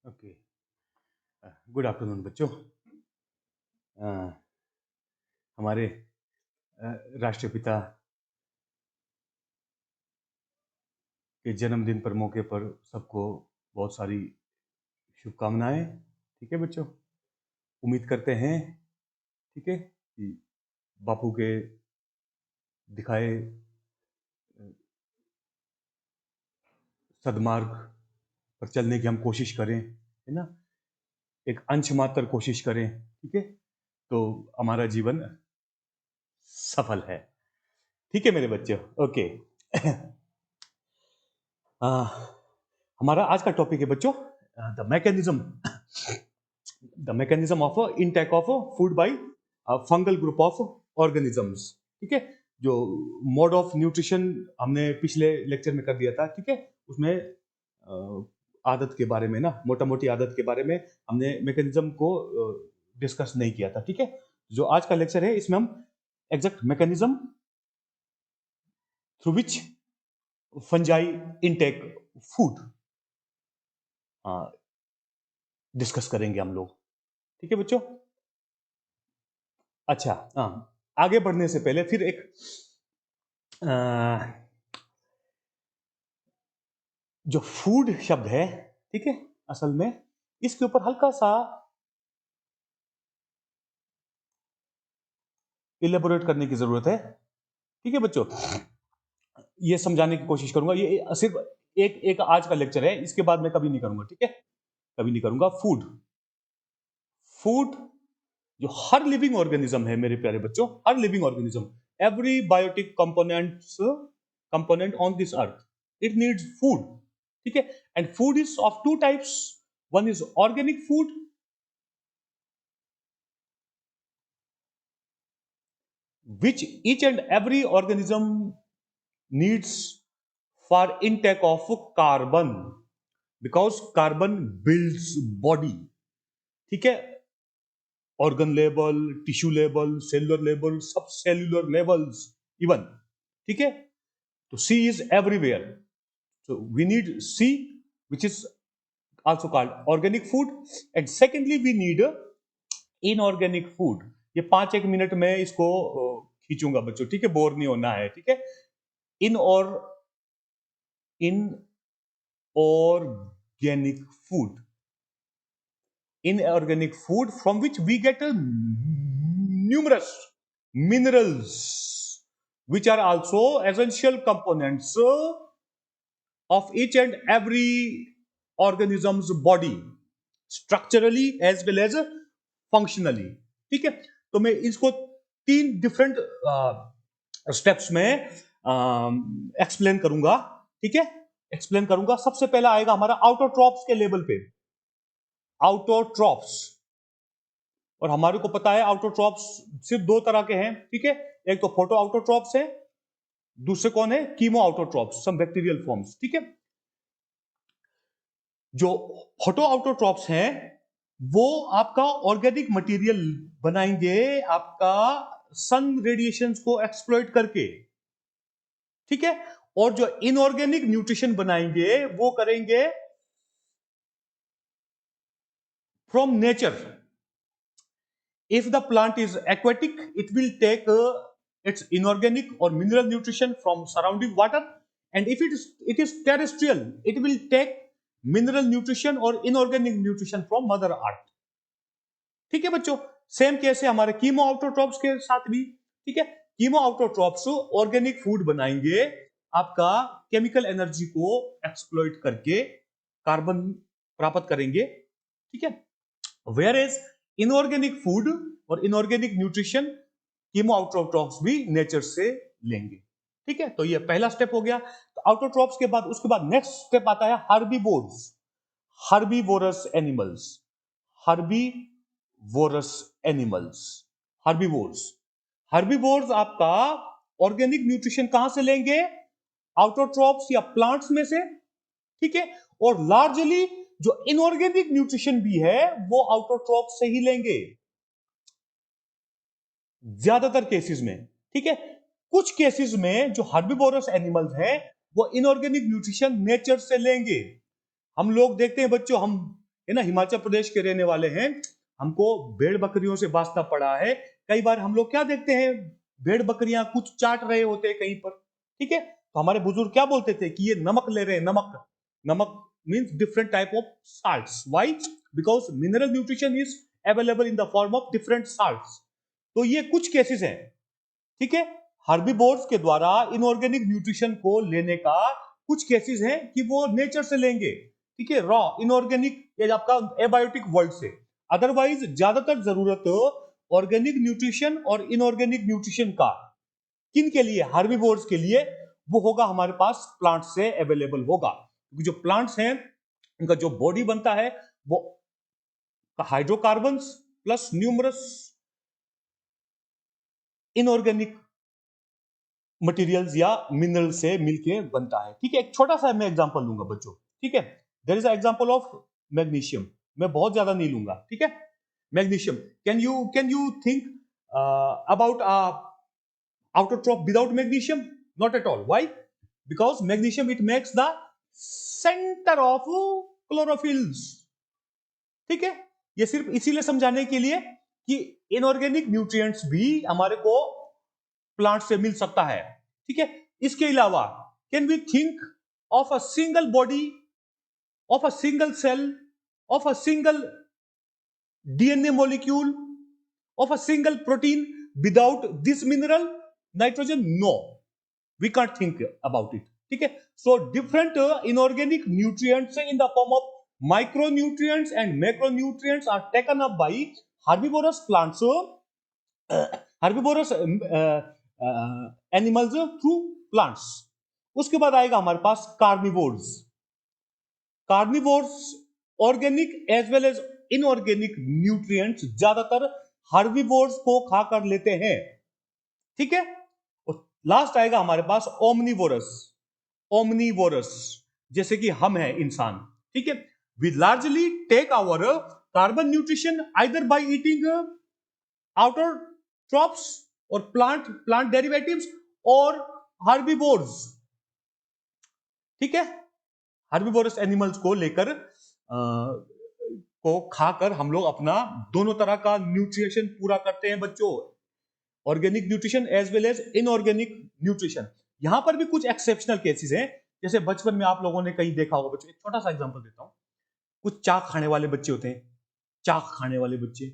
Okay. Good afternoon बच्चों। अ, हमारे राष्ट्रपिता के जन्मदिन पर मौके पर सबको बहुत सारी शुभकामनाएं। ठीक है बच्चों, उम्मीद करते हैं ठीक है कि बापू के दिखाए सदमार्ग पर चलने की हम कोशिश करें, है ना। एक अंश मात्र कोशिश करें, ठीक है, तो हमारा जीवन सफल है। ठीक है मेरे बच्चों, ओके। हमारा आज का टॉपिक है बच्चों the mechanism of intake of food by fungal group of organisms. ठीक है, जो मोड ऑफ न्यूट्रिशन हमने पिछले लेक्चर में कर दिया था, ठीक है, उसमें आदत के बारे में ना, मोटा मोटी आदत के बारे में हमने मैकेनिज्म को डिस्कस नहीं किया था। ठीक है, जो आज का लेक्चर है इसमें हम exact mechanism through which fungi intake food discuss करेंगे हम लोग। ठीक है बच्चों, अच्छा। हाँ, आगे बढ़ने से पहले फिर एक जो फूड शब्द है, ठीक है, असल में इसके ऊपर हल्का सा इलेबोरेट करने की जरूरत है। ठीक है बच्चों, ये समझाने की कोशिश करूंगा। ये सिर्फ एक एक आज का लेक्चर है, इसके बाद मैं कभी नहीं करूंगा। ठीक है, कभी नहीं करूंगा। फूड फूड जो हर लिविंग ऑर्गेनिज्म है मेरे प्यारे बच्चों, हर living organism, every biotic component on this earth, it needs food. ठीक है, and food is of two types. One is organic food, which each and every organism needs for intake of carbon, because carbon builds body। ठीक है, organ level, tissue level, cellular level, sub cellular levels even. ठीक है, तो C is everywhere, so we need C, which is also called organic food, and secondly we need inorganic food। ये 5-1 minute में इसको खींचूंगा बच्चों, ठीक है, बोर नहीं होना है। ठीक है, इन organic food, inorganic food from which we get numerous minerals, which are also essential components of each and every organism's body, structurally as well as functionally। ठीक है, तो मैं इसको 3 डिफरेंट स्टेप्स में एक्सप्लेन करूंगा। ठीक है, एक्सप्लेन करूंगा। सबसे पहला आएगा हमारा आउटोट्रॉप्स के लेवल पे, आउटोट्रॉप्स। और हमारे को पता है आउटोट्रॉप्स सिर्फ 2 तरह के हैं। ठीक है, एक तो फोटो आउटोट्रॉप्स है, दूसरे कौन है, कीमो आउटोट्रॉप्स, सम बैक्टीरियल फॉर्म्स। ठीक है, जो फोटो आउटोट्रॉप्स हैं वो आपका ऑर्गेनिक मटेरियल बनाएंगे, आपका सन रेडिएशंस को एक्सप्लॉइट करके। ठीक है, और जो इनऑर्गेनिक न्यूट्रिशन बनाएंगे वो करेंगे from nature. If the plant is aquatic, it will take its inorganic or mineral nutrition from surrounding water, and if it is terrestrial, it will take mineral nutrition or inorganic nutrition from mother earth। ठीक है बच्चों, same case है हमारे chemo आउटोट्रॉप्स के साथ भी। ठीक है, कीमो आउटोट्रॉप्स ऑर्गेनिक फूड बनाएंगे, आपका केमिकल एनर्जी को एक्सप्लॉइट करके कार्बन प्राप्त करेंगे। ठीक है, वेयर एज इनऑर्गेनिक फूड और इनऑर्गेनिक न्यूट्रिशन कीमो आउटोट्रॉप्स भी नेचर से लेंगे। ठीक है, तो ये पहला स्टेप हो गया। तो आउटोट्रॉप्स के बाद, उसके बाद नेक्स्ट स्टेप आता है herbivores, herbivorous animals, herbivorous animals, herbivores. Herbivores आपका ऑर्गेनिक न्यूट्रिशन कहां से लेंगे, आउटोट्रॉप्स या प्लांट्स में से। ठीक है, और लार्जली जो इनऑर्गेनिक न्यूट्रिशन भी है वो आउटोट्रॉप्स से ही लेंगे, ज्यादातर केसेस में। ठीक है, कुछ केसेस में जो हर्बीवोरस एनिमल्स हैं वो इनऑर्गेनिक न्यूट्रिशन नेचर से लेंगे। हम लोग देखते हैं बच्चों, हम है ना, हिमाचल प्रदेश के रहने वाले हैं, हमको भेड़ बकरियों से बांचना पड़ा है। कई बार हम लोग क्या देखते हैं, भेड़ बकरियां कुछ चाट रहे होते हैं कहीं पर, ठीक है, तो हमारे बुजुर्ग क्या बोलते थे कि ये नमक ले रहे हैं, नमक। नमक means different type of salts. Why? Because mineral nutrition is available in the form of different salts. तो ये कुछ केसेस हैं, ठीक है, हर्बीवोर्स के द्वारा इनऑर्गेनिक न्यूट्रिशन को लेने का कुछ केसेस हैं कि वो नेचर से लेंगे, ठीक है, रॉ इनऑर्गेनिक या आपका एबायोटिक वर्ल्ड से। अदरवाइज ज्यादातर जरूरत ऑर्गेनिक न्यूट्रिशन और इनऑर्गेनिक न्यूट्रिशन का किन के लिए, हर्बीवोर्स के लिए, वो होगा हमारे पास प्लांट से अवेलेबल होगा, क्योंकि जो प्लांट्स हैं उनका जो बॉडी बनता है वो hydrocarbons plus numerous inorganic materials या मिनरल से मिलके बनता है, ठीक है। एक छोटा सा मैं एग्जांपल लूंगा बच्चों, ठीक है, there is a example of magnesium. मैं बहुत ज्यादा नहीं लूंगा, ठीक है। Magnesium, can you think about outer top without magnesium? Not at all. Why? Because magnesium, it makes the center of chlorophylls, ठीक है। ये सिर्फ इसीलिए समझाने के लिए कि इनऑर्गेनिक न्यूट्रिएंट्स भी हमारे को प्लांट से मिल सकता है, ठीक है। इसके अलावा can we think of a single body, of a single cell, of a single DNA molecule, of a single protein without this mineral nitrogen? No, we can't think about it, ठीक है। so different inorganic nutrients in the form of micronutrients and macronutrients are taken up by herbivorous plants, herbivorous animals through plants। उसके बाद आएगा हमारे पास carnivores. Carnivores organic as well as inorganic nutrients ज्यादातर herbivores को खाकर लेते हैं, ठीक है। लास्ट आएगा हमारे पास ओमनीवोरस। ओमनीवोरस जैसे कि हम हैं इंसान, ठीक है। We largely take our carbon nutrition either by eating outer crops और प्लांट डेरिवेटिव्स और हर्बिवोर्स, ठीक है। हर्बिवोरस एनिमल्स को लेकर को खाकर हम लोग अपना दोनों तरह का न्यूट्रिशन पूरा करते हैं बच्चों, organic nutrition as well as inorganic nutrition. यहां पर भी कुछ एक्सेप्शनल केसेस हैं, जैसे बचपन में आप लोगों ने कहीं देखा होगा बच्चों, एक छोटा सा एग्जांपल देता हूं। कुछ चाक खाने वाले बच्चे होते हैं, चाक खाने वाले बच्चे,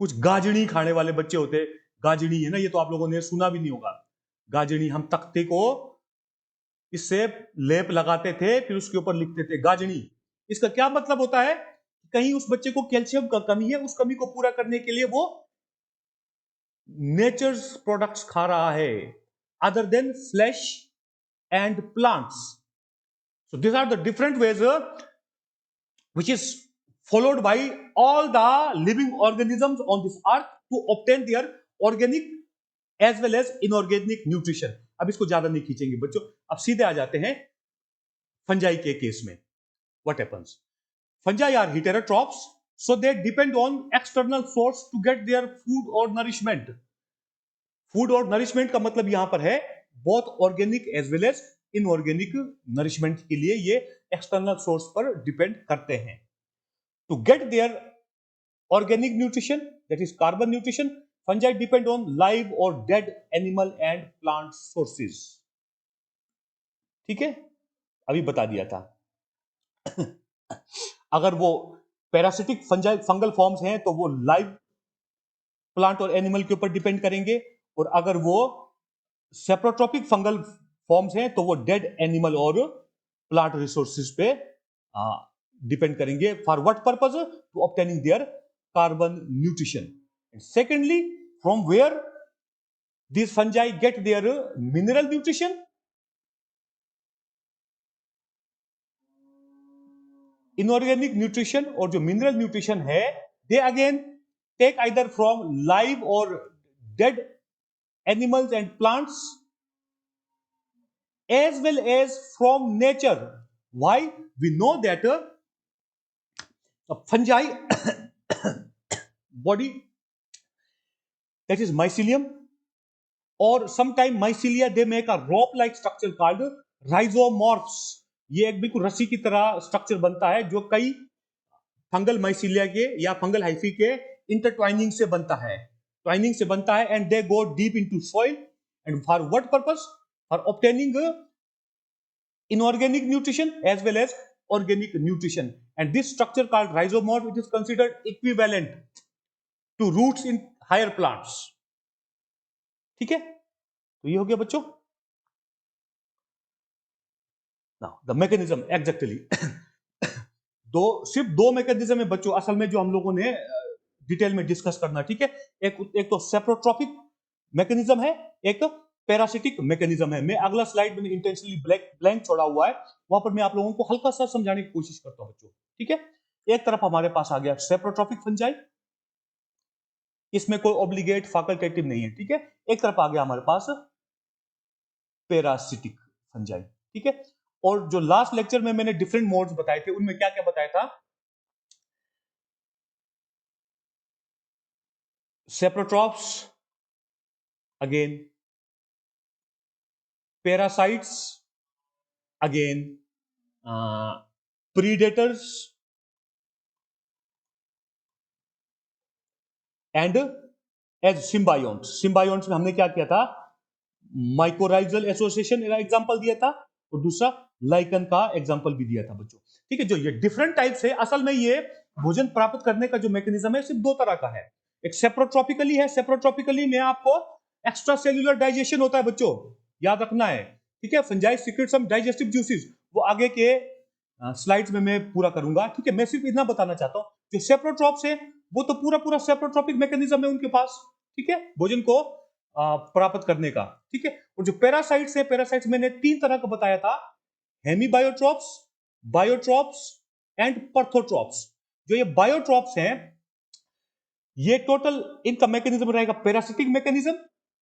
कुछ गाजनी खाने वाले बच्चे होते हैं। गाजनी है ना, ये तो आप लोगों ने सुना भी नहीं होगा। गाजनी, हम तख्ते को इससे लेप लगाते थे, फिर उसके ऊपर लिखते थे गाजनी। इसका क्या मतलब होता है? कहीं उस बच्चे को कैल्शियम का कमी है, उस कमी को पूरा करने के लिए वो नेचर्स प्रोडक्ट्स खा रहा है other than flesh and plants. So this are the different ways which is followed by all the living organisms on this earth to obtain their organic as well as inorganic nutrition। अब इसको ज्यादा नहीं खींचेंगे बच्चों, अब सीधे आ जाते हैं फंजाई के केस में। What happens? Fungi are heterotrophs, so they depend on external source to get their food or nourishment। Food और नरिशमेंट का मतलब यहां पर है both organic as well as inorganic nourishment के लिए ये एक्सटर्नल सोर्स पर डिपेंड करते हैं। To get their organic nutrition that is carbon nutrition, fungi depend on live और dead animal and plant sources, ठीक है, अभी बता दिया था। अगर वो पैरासिटिक फंगल फॉर्म्स हैं तो वो लाइव प्लांट और एनिमल के ऊपर डिपेंड करेंगे, और अगर वो सेप्रोट्रोपिक फंगल फॉर्म्स हैं तो वो डेड एनिमल और प्लांट रिसोर्सेज पे डिपेंड करेंगे। For what purpose? To obtaining their carbon nutrition. Secondly, from where these fungi get their mineral nutrition? Inorganic nutrition और जो मिनरल न्यूट्रिशन है, they again take either from live और dead animals and plants as well as from nature। Why? We know that a fungi body that is mycelium or sometime mycelia, they make a rope like structure called rhizomorphs। ये एक बिल्कुल रस्सी की तरह structure बनता है जो कई फंगल माइसीलिया के या फंगल हाइफी के इंटरट्वाइनिंग से बनता है, ट्वाइनिंग से बनता है, and they go deep into soil and for what purpose, for obtaining inorganic nutrition as well as organic nutrition, and this structure called rhizomorph, it is considered equivalent to roots in higher plants. ठीक है, तो ये हो गया बच्चों. Now the mechanism exactly सिर्फ दो mechanism है बच्चों असल में जो हम लोगों ने डिटेल में डिस्कस करना. ठीक है, एक तो सेप्रोट्रॉपिक मैकेनिज्म है, एक पैरासिटिक मैकेनिज्म है. मैं अगला स्लाइड में इंटेंशनली ब्लैंक छोड़ा हुआ है, वहां पर मैं आप लोगों को हल्का सा समझाने की कोशिश करता हूं बच्चों. ठीक है, एक तरफ हमारे पास आ गया सेप्रोट्रॉपिक फंजाई, इसमें कोई ऑब्लिगेट फैकल्टेटिव नहीं है. ठीक है, एक तरफ आ गया हमारे पास पैरासिटिक फंजाई. ठीक है, और जो लास्ट लेक्चर में मैंने डिफरेंट मोड्स बताए थे उनमें क्या क्या बताया था. Saprotrophs, again parasites, again predators and as symbionts. Symbionts में हमने क्या किया था, माइकोराइजल एसोसिएशन का एग्जांपल दिया था और दूसरा लाइकन का एग्जांपल भी दिया था बच्चों. ठीक है, जो ये डिफरेंट टाइप्स है, असल में ये भोजन प्राप्त करने का जो मैकेनिज्म है सिर्फ दो तरह का है. एक सेप्रोट्रॉपिकली है, सेप्रोट्रॉपिकली में आपको एक्स्ट्रा सेल्यूलर डाइजेशन होता है बच्चों, याद रखना है. ठीक है, फंजाई सीक्रेट सम डाइजेस्टिव जूसेस, वो आगे के स्लाइड्स में मैं पूरा करूंगा. ठीक है, मैं सिर्फ इतना बताना चाहता हूं, जो सेप्रोट्रॉप्स है वो तो पूरा पूरा सेप्रोट्रॉपिक मैकेनिज्म है उनके पास. ठीक है, भोजन को प्राप्त करने का. ठीक है, और जो पैरासाइट्स है, पैरासाइट्स मैंने तीन तरह का बताया था, हेमीबायोट्रॉप्स, बायोट्रॉप्स एंड पर्थोट्रॉप्स. जो ये बायोट्रॉप्स हैं, ये टोटल इनका मैकेनिज्म रहेगा पैरासिटिक मैकेनिज्म,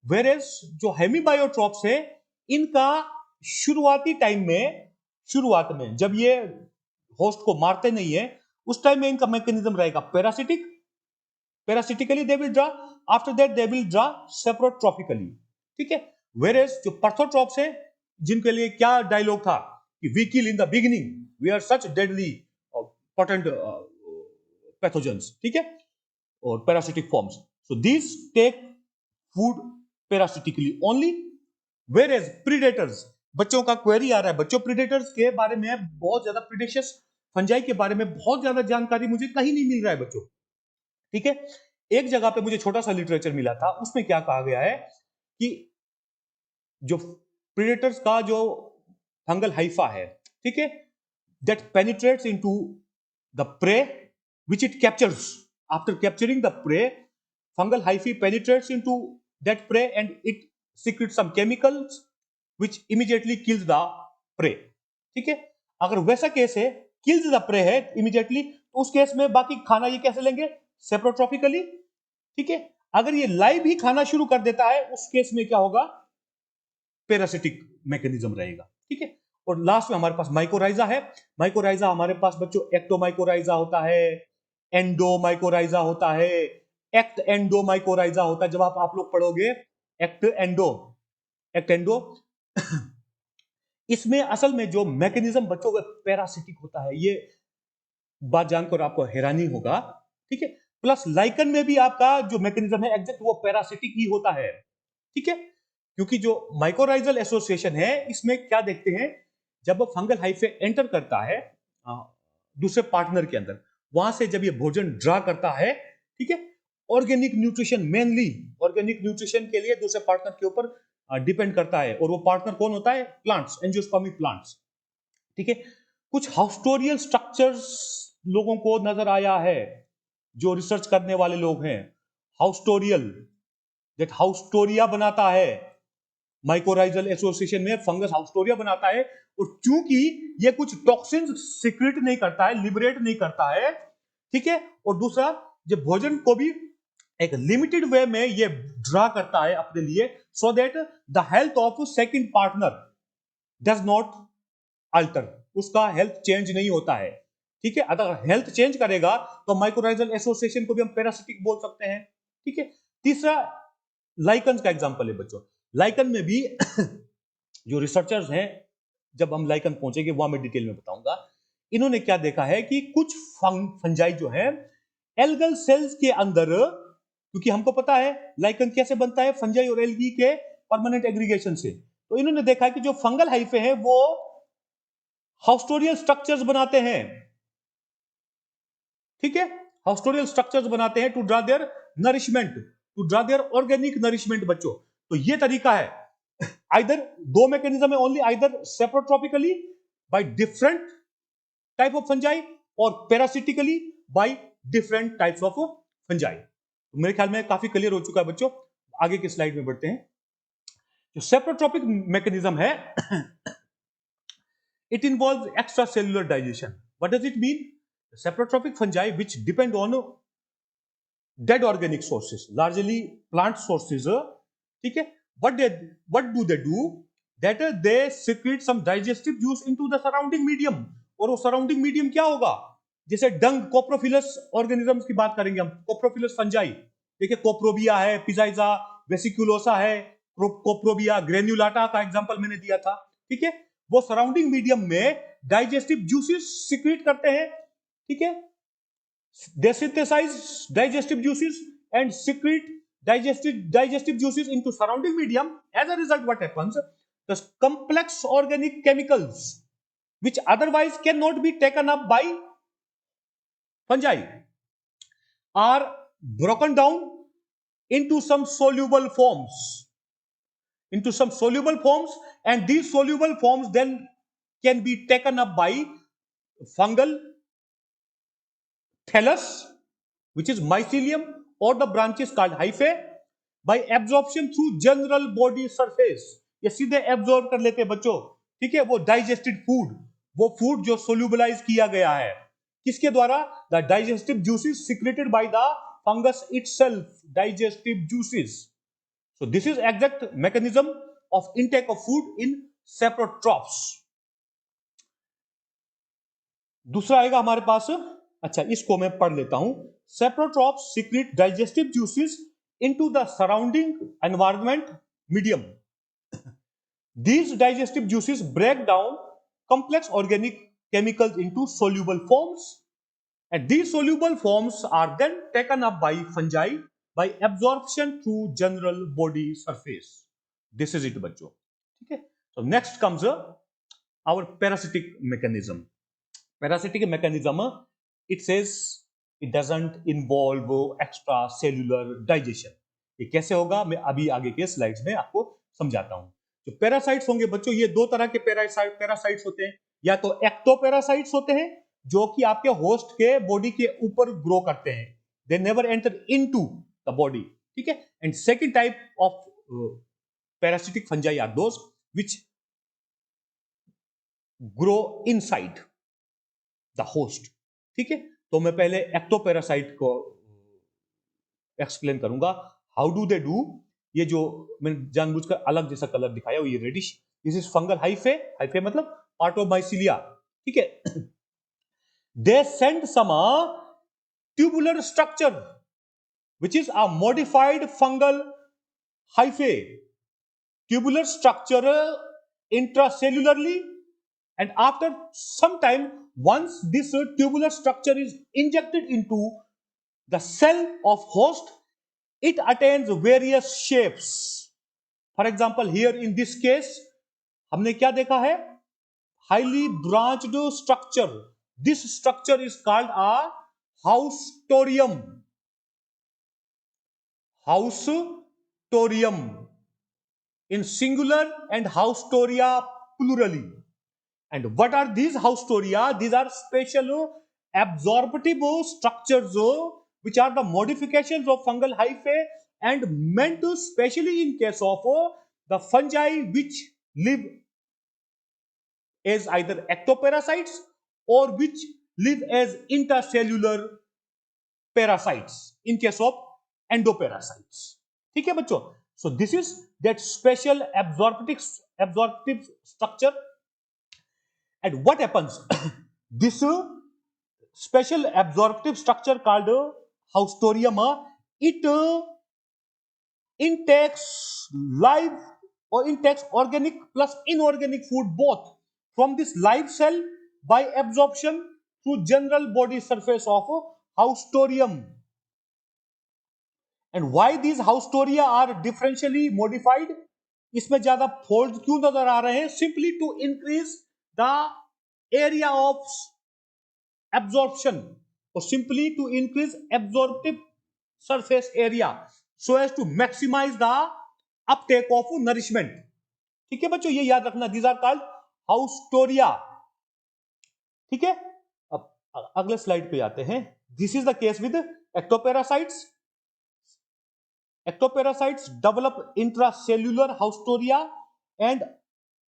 वेरेस जो हेमीबायोट्रॉप्स है इनका शुरुआती टाइम में, शुरुआत में जब ये होस्ट को मारते नहीं है उस टाइम में इनका मैकेनिज्म रहेगा parasitic, parasitically they will draw, after that they will draw saprotrophically. ठीक है, वेरेस जो पर्थोट्रॉप्स है जिनके लिए क्या डायलॉग था कि we kill in the beginning, we are such deadly potent pathogens. ठीक है, और parasitic forms, so these take food parasitically only. Whereas predators, बच्चों का क्वेरी आ रहा है बच्चों, प्रीडेटर्स के बारे में बहुत ज्यादा, प्रीडेशियस फंजाई के बारे में बहुत ज्यादा जानकारी मुझे कहीं नहीं मिल रहा है बच्चों. ठीक है, एक जगह पे मुझे छोटा सा लिटरेचर मिला था, उसमें क्या कहा गया है कि जो प्रीडेटर्स का जो फंगल हाइफा है, ठीक है, that penetrates into the prey which it captures. After capturing the prey, fungal hyphae penetrates into that prey and it secretes some chemicals which immediately kills the prey. ठीक है, अगर वैसा case है, kills the prey है immediately, तो उस case में बाकी खाना ये कैसे लेंगे, सेप्रोट्रॉपिकली. ठीक है, अगर ये लाइव ही खाना शुरू कर देता है उस केस में क्या होगा, पैरासिटिक मैकेनिज्म रहेगा. ठीक है, और लास्ट में हमारे पास माइकोराइजा है. माइकोराइजा हमारे पास बच्चों एक्टोमाइकोराइजा होता है, एंडोमाइकोराइजा होता है, एक्ट एंडोमाइकोराइजा होता है. जब आप लोग पढ़ोगे एक्ट एंडो इसमें असल में जो मैकेनिज्म बच्चों का पैरासिटिक होता है, ये बात जानकर आपको हैरानी होगा. ठीक है, प्लस लाइकन में भी आपका जो मैकेनिज्म है एग्जैक्ट वो पैरासिटिक ही होता है. ठीक है, क्योंकि जो माइकोराइजल एसोसिएशन है इसमें क्या देखते हैं, जब फंगल हाइफे एंटर करता है दूसरे पार्टनर के अंदर, वहां से जब ये भोजन ड्रा करता है, ठीक है, organic nutrition, mainly organic nutrition के लिए दूसरे पार्टनर के ऊपर डिपेंड करता है. और वो पार्टनर कौन होता है, प्लांट्स, एंजियोस्पर्मिक प्लांट्स. ठीक है, कुछ हाउस्टोरियल स्ट्रक्चर्स लोगों को नजर आया है, जो रिसर्च करने वाले लोग हैं, हाउस्टोरियल, दैट हाउस्टोरिया बनाता है माइकोराइजल एसोसिएशन में, फंगस हाउस्टोरिया बनाता है. और चूंकि ये कुछ टॉक्सिन सीक्रेट नहीं करता है, लिबरेट नहीं करता है, ठीक है, और दूसरा जब भोजन को भी एक लिमिटेड वे में ये ड्रा करता है अपने लिए, so that the health of second partner does not alter, उसका हेल्थ चेंज नहीं होता है. ठीक है, अगर हेल्थ चेंज करेगा तो माइकोराइजल एसोसिएशन को भी हम पैरासिटिक बोल सकते हैं. ठीक है, तीसरा लाइकन का एग्जांपल है बच्चों. लाइकन में भी जो रिसर्चर्स हैं, जब हम लाइकन पहुंचेंगे वहां मैं डिटेल में बताऊंगा, इन्होंने क्या देखा है कि कुछ फंजाई जो है एल्गल सेल्स के अंदर, क्योंकि हमको पता है लाइकन कैसे बनता है, फंजाई और एल्गी के परमानेंट एग्रीगेशन से, तो इन्होंने देखा कि जो फंगल हाइफे हैं वो हाउस्टोरियल स्ट्रक्चर्स बनाते हैं, ठीक है, हाउस्टोरियल स्ट्रक्चर्स बनाते हैं to draw their nourishment, to draw their organic nourishment बच्चों। तो ये तरीका है, आइदर दो मैकेनिज्म है only, either saprotrophically by different type of fungi और parasitically by different types of fungi. तो मेरे ख्याल में काफी क्लियर हो चुका है बच्चों, आगे की स्लाइड में बढ़ते हैं। जो सेप्रोट्रॉपिक मैकेनिज्म है it involves extracellular digestion. What does it mean? Saprotrophic fungi which depend on dead organic sources, largely plant sources, ठीक है, what do they do? That they secrete some digestive juice into the surrounding medium, और वो surrounding medium क्या होगा, जैसे डंग, कोप्रोफिलस organisms की बात करेंगे हम, कोप्रोफिलस फंजाई, देखिए कोप्रोबिया है, पिजाइजा वेसिकुलोसा है, कोप्रोबिया ग्रेन्युलाटा का एग्जांपल मैंने दिया था, ठीक है, वो सराउंडिंग मीडियम में डाइजेस्टिव जूसेस सिक्रीट करते हैं, ठीक है, they synthesize digestive juices and secrete digestive juices into surrounding medium. As a result, what happens, the complex organic chemicals which otherwise cannot be taken up by fungi are broken down into some soluble forms, and these soluble forms then can be taken up by fungal thallus, which is mycelium, or the branches called hyphae, by absorption through general body surface. ये सीधे absorb कर लेते हैं बच्चों, ठीक है, वो digested food, वो फूड जो सोल्यूबलाइज किया गया है किसके द्वारा, the digestive juices secreted by the fungus itself, digestive juices. So this is exact mechanism of intake of food in saprotrophs. दूसरा आएगा हमारे पास, अच्छा इसको मैं पढ़ लेता हूं, saprotrophs secrete digestive juices into the surrounding environment medium. These digestive juices break down complex organic chemicals into soluble forms, and these soluble forms are then taken up by fungi by absorption through general body surface. This is it बच्चों, ठीक है. So next comes our parasitic mechanism. Parasitic mechanism, it says it doesn't involve extracellular digestion. ये कैसे होगा मैं अभी आगे के स्लाइड्स में आपको समझाता हूं. जो पैरासाइट्स होंगे बच्चों, ये दो तरह के पैरासाइट्स होते हैं, या तो एक्टोपैरासाइट्स होते हैं जो कि आपके होस्ट के बॉडी के ऊपर ग्रो करते हैं, they never enter into the body, ठीक है. And second type of parasitic fungi are those which grow inside the host, ठीक है. तो मैं पहले एक्टोपैरासाइट को एक्सप्लेन करूंगा, हाउ डू दे डू. ये जो मैंने जानबूझकर अलग जैसा कलर दिखाया ये reddish, this is fungal hyphae, hyphae मतलब पार्ट ऑफ माइसीलिया, ठीक है. They send some tubular structure which is a modified fungal hyphae, tubular structure intracellularly, and after some time, once this tubular structure is injected into the cell of host, it attains various shapes. For example, here in this case हमने क्या देखा है, highly branched structure. This structure is called a haustorium. Haustorium in singular and haustoria plurally. And what are these haustoria? These are special absorptive structures which are the modifications of fungal hyphae and meant specially in case of the fungi which live as either ectoparasites or which live as intercellular parasites in case of endoparasites, ठीक है बच्चों. So this is that special absorptive structure. And what happens, this special absorptive structure called haustorium, it intakes live or intakes organic plus inorganic food both from this live cell by absorption through general body surface of haustorium. And why these haustoria are differentially modified? इसमें ज्यादा fold क्यों नजर आ रहे हैं? Simply to increase the area of absorption, or simply to increase absorptive surface area so as to maximize the uptake of nourishment. ठीक है बच्चों, ये याद रखना, these are called haustoria. ठीक है, अब अगले स्लाइड पे आते हैं. This is the case with ectoparasites. Ectoparasites develop intracellular haustoria, and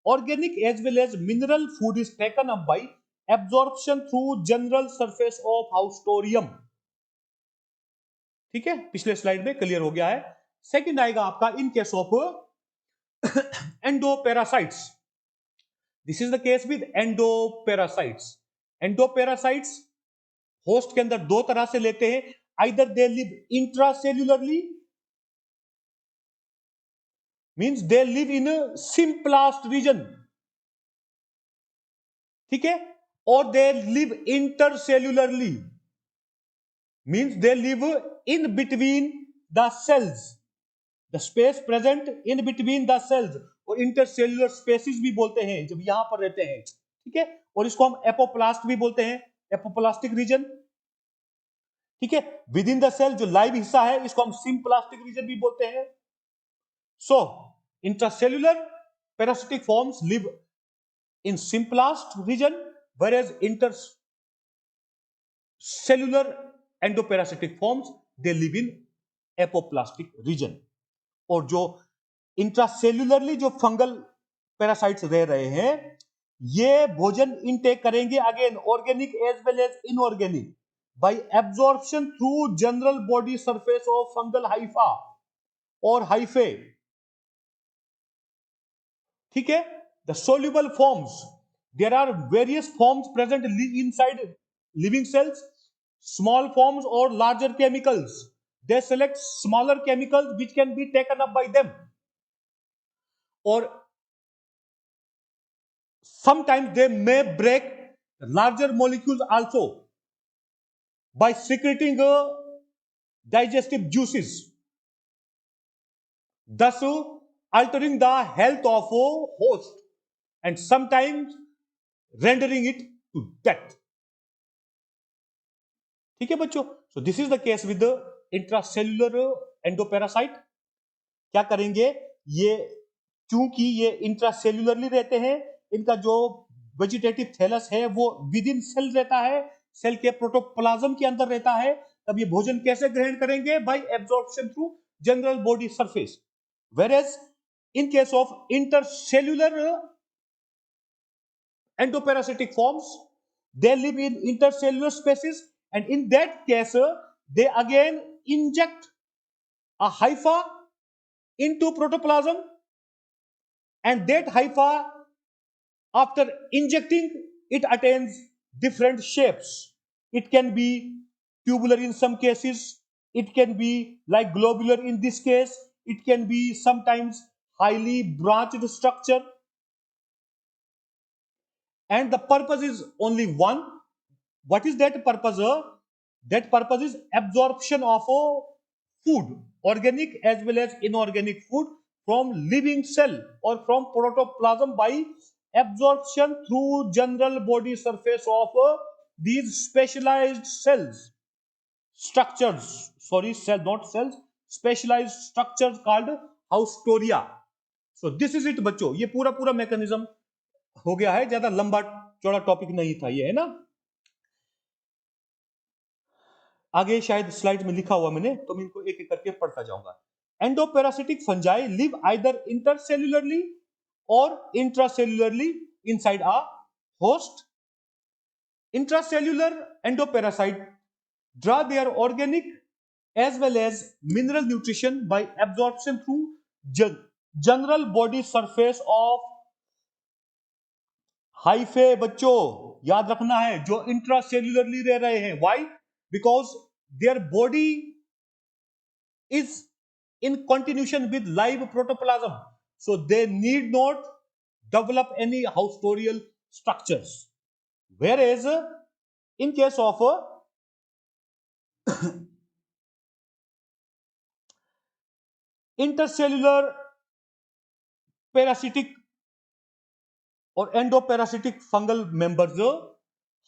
organic as well as mineral food is taken up by absorption through general surface of haustorium. ठीक है, पिछले स्लाइड में क्लियर हो गया है. सेकंड आएगा आपका in case of endoparasites. This is the case with endoparasites. Endoparasites host के अंदर दो तरह से लेते हैं. Either they live intracellularly, means they live in symplast region, ठीक है, और they live intercellularly, means they live in between the cells, the space present in between the cells, और इंटरसेल्युलर स्पेसिस भी बोलते हैं जब यहां पर रहते हैं. ठीक है, और इसको हम एपोप्लास्ट भी बोलते हैं, एपोप्लास्टिक रीजन. ठीक है, विद इन द सेल जो लाइव हिस्सा है इसको हम सिम्प्लास्टिक रीजन भी बोलते हैं. So intracellular parasitic forms live in symplast region, whereas intercellular endoparasitic forms they live in apoplastic region. और जो इंट्रासेल्युलरली जो फंगल पैरासाइट्स रह रहे हैं ये भोजन इनटेक करेंगे again organic as well as inorganic by absorption through general body surface of fungal hypha or hyphae. ठीक है, the soluble forms, there are various forms present inside living cells, small forms or larger chemicals. They select smaller chemicals which can be taken up by them, or sometimes they may break larger molecules also by secreting digestive juices, thus altering the health of a host and sometimes rendering it to death. ठीक है बच्चों, so this is the case with the intracellular endoparasite. क्या करेंगे ये, क्योंकि ये इंट्रासेल्युलरली रहते हैं, इनका जो वेजिटेटिव थैलस है वो विद इन सेल रहता है, सेल के प्रोटोप्लाज्म के अंदर रहता है. तब ये भोजन कैसे ग्रहण करेंगे? Bye absorption through general body surface. Whereas in case of intercellular endoparasitic forms, they live in intercellular spaces, and in that case they again inject a hypha into protoplasm, and that hypha, after injecting, it attains different shapes. It can be tubular in some cases, it can be like globular in this case, it can be sometimes highly branched structure, and the purpose is only one. What is that purpose? That purpose is absorption of food, organic as well as inorganic food, from living cell or from protoplasm by absorption through general body surface of these specialized cells, structures, sorry, cell not cells, specialized structures called haustoria. So this is it बच्चों, ये पूरा पूरा mechanism हो गया है, ज्यादा लंबा चौड़ा टॉपिक नहीं था ये, है ना. आगे शायद स्लाइड में लिखा हुआ मैंने, तो मैं इनको एक एक करके पढ़ता जाऊंगा. Endoparasitic fungi live either intercellularly और intracellularly inside a host. Intracellular endoparasite draw their organic as well as mineral nutrition by absorption through general body surface of hyphae. बच्चों याद रखना है, जो इंट्रासेल्युलरली रह रहे हैं, why? Because their body is in continuation with live protoplasm, so they need not develop any haustorial structures. whereas in case of intercellular parasitic or endoparasitic fungal members,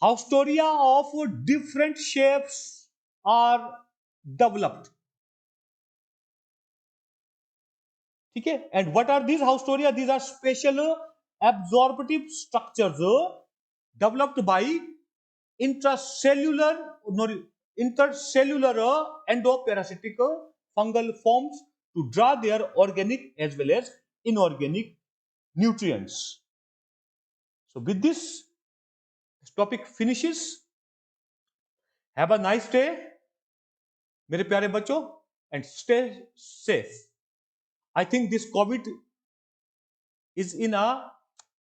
haustoria of different shapes are developed. Okay, and what are these haustoria? These are special absorptive structures developed by intracellular no, intercellular endoparasitic fungal forms to draw their organic as well as inorganic nutrients. So with this topic finishes. Have a nice day मेरे प्यारे बच्चों and stay safe. I think this COVID is in a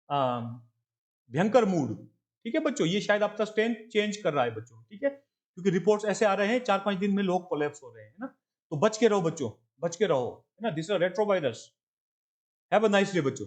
भयंकर mood. ठीक है बच्चों, ये शायद आपका स्ट्रेन चेंज कर रहा है बच्चों. ठीक है, क्योंकि रिपोर्ट्स ऐसे आ रहे हैं 4-5 दिन में लोग कोलैप्स हो रहे हैं ना. तो बच के रहो बच्चों, बच के रहो, है ना. This is retro virus. Have a nice day बच्चों.